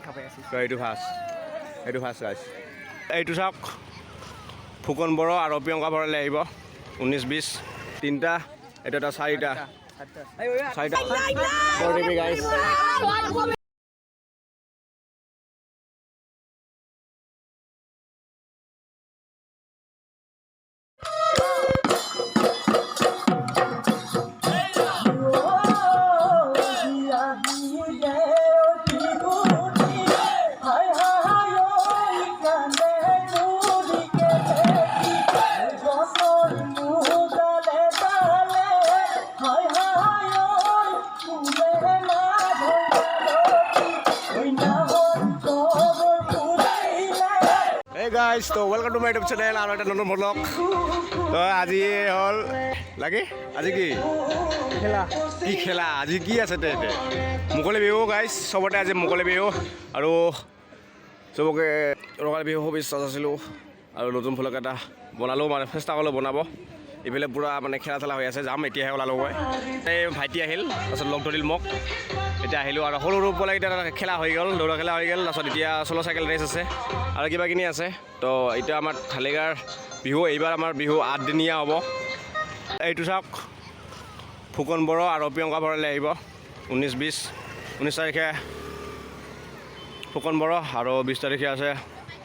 এইটো ফাৰ্ষ্ট গাইছ এইটো চাওক ফুকন বড়ো আৰু প্ৰিয়ংকা ভৰালী আহিব 19-20 তিনিটা এইটো এটা চাৰিটা গাইছ guys, so welcome to my YouTube channel আৰু এটা নতুন vlog তো আজি হল লাগে আজি কি খেলা আজি কি আছে তে মুকলি বিহু গাইছ সবতে আজি মুকলি বিহু আৰু সবকে ৰঙালী বিহু শুভেচ্ছা যাচিলোঁ আৰু নতুন vlog এটা বনালোঁ মানে চেষ্টা কৰিলোঁ বনাব ইফালে পুৰা মানে খেলা হৈ আছে যাম এতিয়াহে ওলালোঁ মই এই ভাইটি আহিল তাৰপিছত লগ ধৰিল মোক এতিয়া আহিলোঁ আৰু সৰু সৰু পোৱালিকেইটা খেলা হৈ গ'ল দৌৰা খেলা হৈ গ'ল তাৰপিছত এতিয়া চলো চাইকেল ৰেচ আছে আৰু কিবা কিনি আছে তো এতিয়া আমাৰ ঢালিগাৰ বিহু এইবাৰ আমাৰ বিহু 8 দিনীয়া হ'ব এইটো চাওক ফুকন বড়ো আৰু প্ৰিয়ংকা ভৰালী আহিব 19-20 তাৰিখে ফুকন বড়ো আৰু 20 তাৰিখে আছে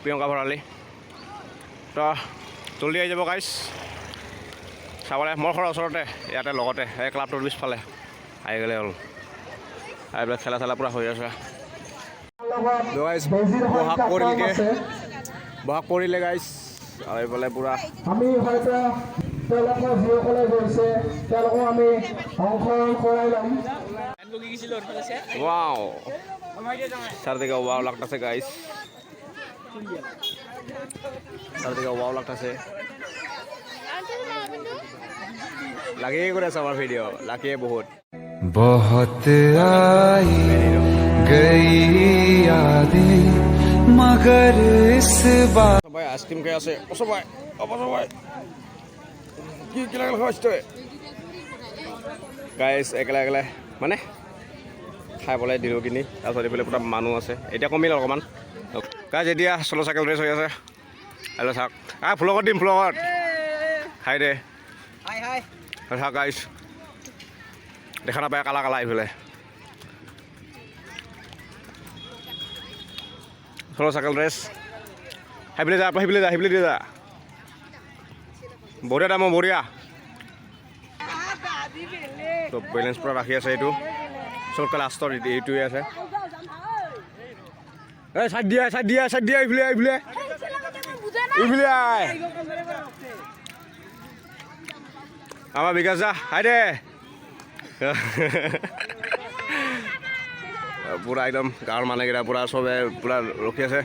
প্ৰিয়ংকা ভৰালী তো জলদি আহি যাব গাইছ চাবলৈ মোৰ ঘৰৰ ওচৰতে ইয়াতে লগতে এই ক্লাবটোৰ পিছফালে আহি গ'লে হ'ল এইবিলাক খেলা পূৰা হৈ আছে বহাগ পৰিলে গাইছ আৰু এইফালে পূৰা আমি হয়তো তেওঁলোকৰ যিসকলে গৈছে তেওঁলোকক আমি অংশগ্ৰহণ কৰাই ল'ম ওৱাও চাৰিদিকে ওৱাও লাগতাছে গাইছ চাৰিদিকে ওৱাও লাগতাছে লাগিয়ে কৰি আছে আমাৰ ভিডিঅ' লাগিয়ে বহুত गई यादें मगर इस बार সবাই আইসক্রিম খাই আছে সবাই কি কিলা খাওয়াছ তই গাইছ একলা মানে খাই পেলাই দিলোঁ কিনি তাৰপিছত এইফালে পুৰা মানুহ আছে এতিয়া কমিল অকণমান গাইছ এতিয়া চলো চাইকেল ৰেচ হৈ আছে আৰু চাওক ভ্লগত দিম ভ্লগত খাই দে চাওক গাইছ দেখা নাপায় কালা এইফালে চলো চাইকেল ৰেচ সেইফালে যা বঢ়িয়া দাম বঢ়িয়া তো বেলেঞ্চ পূৰা ৰাখি আছে এইটো চবতকৈ লাষ্টৰ এইটোৱে আছে এই চাইড দিয়া এইফালে আমাৰ বিকাশ যা হাই দে পূৰা একদম গাঁৱৰ মানুহকেইটা পূৰা চবে পূৰা ৰখি আছে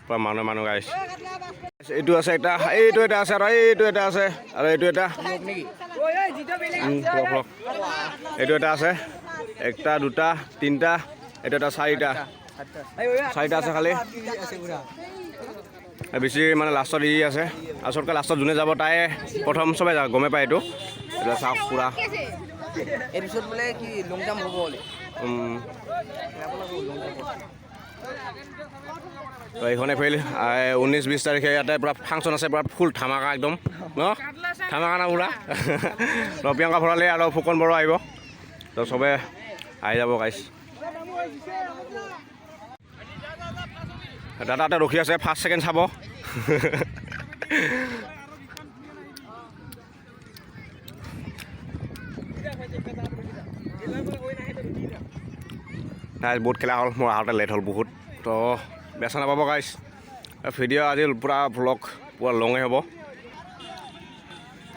পূৰা মানুহ গাইছ এইটো আছে এইটো এটা আছে আৰু এইটো এটা আছে আৰু এইটো এটা এইটো এটা আছে একটা দুটা তিনিটা এইটো এটা চাৰিটা আছে খালি বেছি মানে লাষ্টত ই আছে আচলতে লাষ্টত যোনে যাব তাই প্ৰথম চবে গমে পায় এইটো চাওক পূৰা এপিসোড বলে কি লং জাম্প হ'ব বলে তো এইখনে ফেইল 19-20 তাৰিখে ইয়াতে পূৰা ফাংচন আছে পূৰা ফুল ধামাকা একদম ন ধামাকা না পূৰা তো প্ৰিয়ংকা ভৰালী আৰু ফুকন বড়ো আহিব তো চবে আহি যাব গাইছ দাদা এটা ৰখি আছে ফাৰ্ষ্ট ছেকেণ্ড চাব বহুত খেলা হ'ল মোৰ আহোঁতে লেট হ'ল বহুত তো বেচা নাপাব গাইছ ভিডিঅ' আজি পূৰা ভ্লগ পূৰা লঙেই হ'ব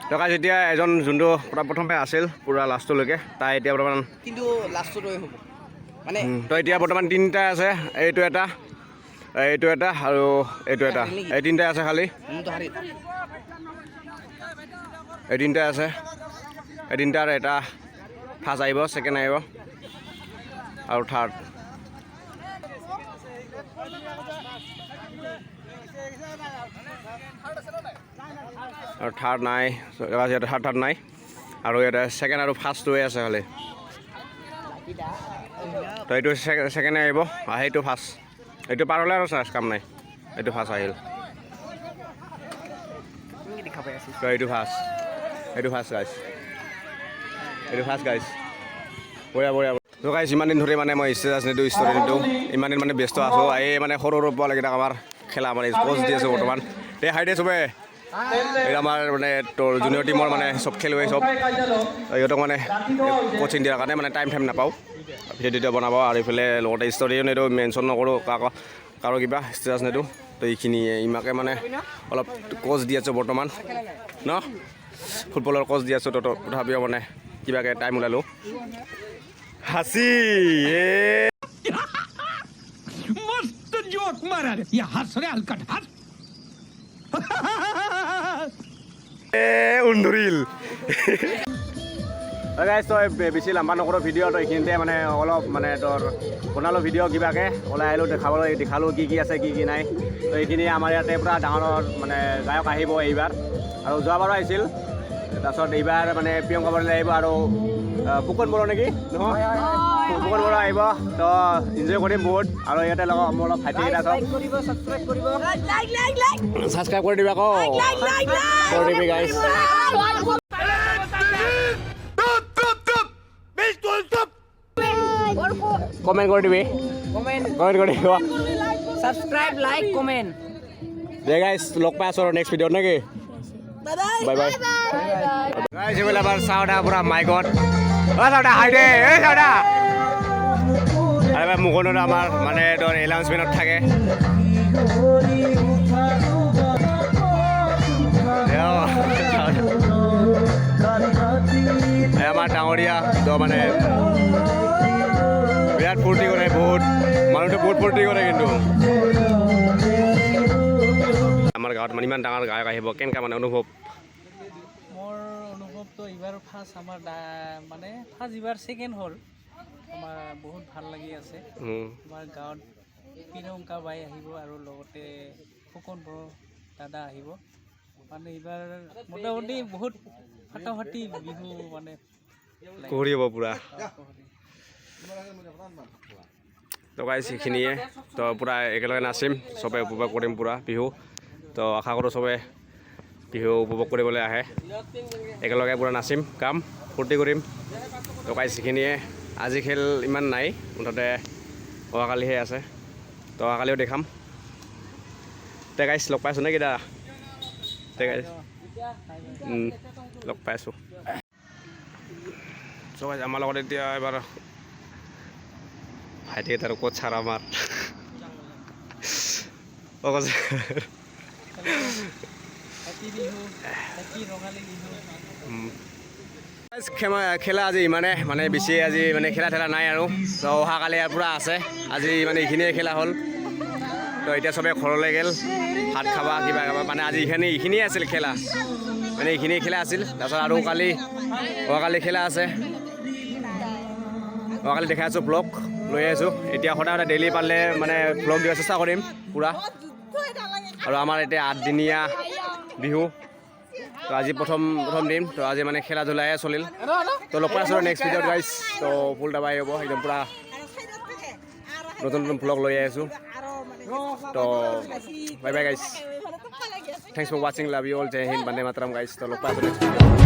তো গাইছ এতিয়া এজন যোনটো প্ৰথমে আছিল পূৰা লাষ্টলৈকে তাই এতিয়া বৰ্তমান কিন্তু লাষ্টলৈ হ'ব মানে তো এতিয়া বৰ্তমান তিনিটা আছে এইটো এটা আৰু এইটো এটা এই তিনিটাই আছে খালি এই তিনিটাই আছে এই তিনিটাৰ এটা ফাৰ্ষ্ট আহিব ছেকেণ্ড আহিব আৰু থাৰ্ড আৰু থাৰ্ড নাই থাৰ্ড নাই আৰু ইয়াতে ছেকেণ্ড আৰু ফাৰ্ষ্টটোৱে আছে খালি তো এইটো ছেকেণ্ড আহিব সেইটো ফাৰ্ষ্ট এইটো পাৰ হ'লে আৰু কাম নাই এইটো ফাৰ্ষ্ট আহিল তো এইটো ফাৰ্ষ্ট গাইছ বঢ়িয়া তো গাইছ ইমান দিন ধৰি মানে মই ষ্টেটাছ নিদিওঁ ষ্টৰি নিদিওঁ ইমান দিন মানে ব্যস্ত আছোঁ এই মানে সৰু সৰু পোৱালিকেইটাক আমাৰ খেলা মানে কোচ দি আছোঁ বৰ্তমান এই হাইডে চবে এই আমাৰ মানে তোৰ জুনিয়ৰ টীমৰ মানে চব খেলুৱৈ চব সিহঁতক মানে কোচিং দিয়াৰ কাৰণে মানে টাইম নাপাওঁ ভিডিঅ' বনাব আৰু এইফালে লগতে ষ্টৰিও নিদিওঁ মেনশ্যন নকৰোঁ কাৰো কিবা ষ্টেটাছ নিদিওঁ তো এইখিনিয়ে ইমাকে মানে অলপ কোচ দি আছোঁ বৰ্তমান ন ফুটবলৰ কোচ দি আছোঁ তো তথাপিও মানে কিবাকৈ টাইম ওলালোঁ হাসি मस्त जोक मारा रे ये हंस रे हलकट हंस উন্দুৰিল গাইছ তই বেছি লম্বা নকৰোঁ ভিডিঅ' তই এইখিনিতে মানে অলপ মানে তোৰ বনালোঁ ভিডিঅ' কিবাকৈ ওলাই আহিলোঁ দেখালোঁ কি আছে কি নাই তো এইখিনি আমাৰ ইয়াতে পূৰা ডাঙৰ মানে গায়ক আহিব এইবাৰ আৰু যোৱাবাৰো আহিছিল তাৰপিছত এইবাৰ মানে প্ৰিয়ংকা বৰালি আহিব আৰু ফুকন বড়ো নেকি নহয় ফুকন বড়ো আহিব তো এনজয় কৰিম বহুত আৰু ইয়াতে লগত মোৰ অলপ ভাইটিকেইটা চব ছাবস্ক্ৰাইব কৰি দিবা আকৌ কৰি দিবি গাইছ কমেণ্ট কৰি দিবি কমেণ্ট কৰি দিব সাবস্ক্ৰাইব লাইক কমেন্ট দে গাইছ লগ পাই আছোঁ আৰু নেক্সট ভিডিঅ'ত নেকি বাই বাই গাইছ এইবিলাক এবাৰ চাওঁদা পূৰা মাইকত চাওঁদা হাই দে এই চাওঁদা আৰু এবাৰ মুকনত আমাৰ মানে তোৰ এনাউন্সমেণ্টত থাকে আমাৰ ডাঙৰীয়া তো মানে বিৰাট ফূৰ্তি কৰে বহুত মানুহটো বহুত ফূৰ্তি কৰে কিন্তু আমাৰ গাঁৱত মানে ইমান ডাঙৰ গায়ক আহিব কেনেকুৱা মানে অনুভৱ মোৰ অনুভৱটো এইবাৰ ফাৰ্ষ্ট আমাৰ মানে ফাৰ্ষ্ট এইবাৰ ছেকেণ্ড হ'ল আমাৰ বহুত ভাল লাগি আছে আমাৰ গাঁৱত প্ৰিয়ংকা বাই আহিব আৰু লগতে ফুকন বড়ো দাদা আহিব মানে এইবাৰ মোটামুটি বহুত ফাটাফাটি বিহু মানে কৰিব পূৰা তো গাইছ সেইখিনিয়ে তো পূৰা একেলগে নাচিম চবে উপভোগ কৰিম পূৰা বিহু তো আশা কৰোঁ চবে বিহু উপভোগ কৰিবলৈ আহে একেলগে পূৰা নাচিম কাম ফূৰ্তি কৰিম তো গাইছ সেইখিনিয়ে আজি খেল ইমান নাই মুঠতে অহাকালিহে আছে তো অহাকালিও দেখাম তে গাইছ লগ পাইছোঁ নে কিটা তে গাইছ লগ পাইছোঁ চ' গাইছ আমাৰ লগত এতিয়া এবাৰ ভাইটিকেইটাৰ ক'ত ছাৰ আমাৰ খেলা আজি ইমানে মানে বেছি আজি মানে খেলা নাই আৰু তো অহাকালি ইয়াৰ পৰা আছে আজি মানে এইখিনিয়ে খেলা হ'ল তো এতিয়া চবে ঘৰলৈ গ'ল ভাত খাবা কিবা খাবা মানে আজি এইখিনিয়ে আছিল খেলা মানে এইখিনিয়ে খেলা আছিল তাৰপিছত আৰু অহাকালি খেলা আছে অহাকালি দেখাই আছোঁ ব্লগ লৈ আহিছোঁ এতিয়া সদায় ডেইলি পাৰিলে মানে ব্লগ দিয়াৰ চেষ্টা কৰিম পূৰা আৰু আমাৰ এতিয়া 8দিনীয়া বিহু তো আজি প্ৰথম দিন তো আজি মানে খেলা ধূলাহে চলিল তো লগ পাই আছোঁ নেক্সট ভিডিঅ'ত গাইছ তো ফুল দাবাই হ'ব একদম পূৰা নতুন ব্লগ লৈ আহিছোঁ তো বাই বাই গাইছ থ্যাংকস ফৰ ৱাচিং লাভ ইউ অল জয় হিন্দ বন্দে মাতৰম গাইছ তো লগ পাই আছোঁ নেক্সট ভিডিঅ'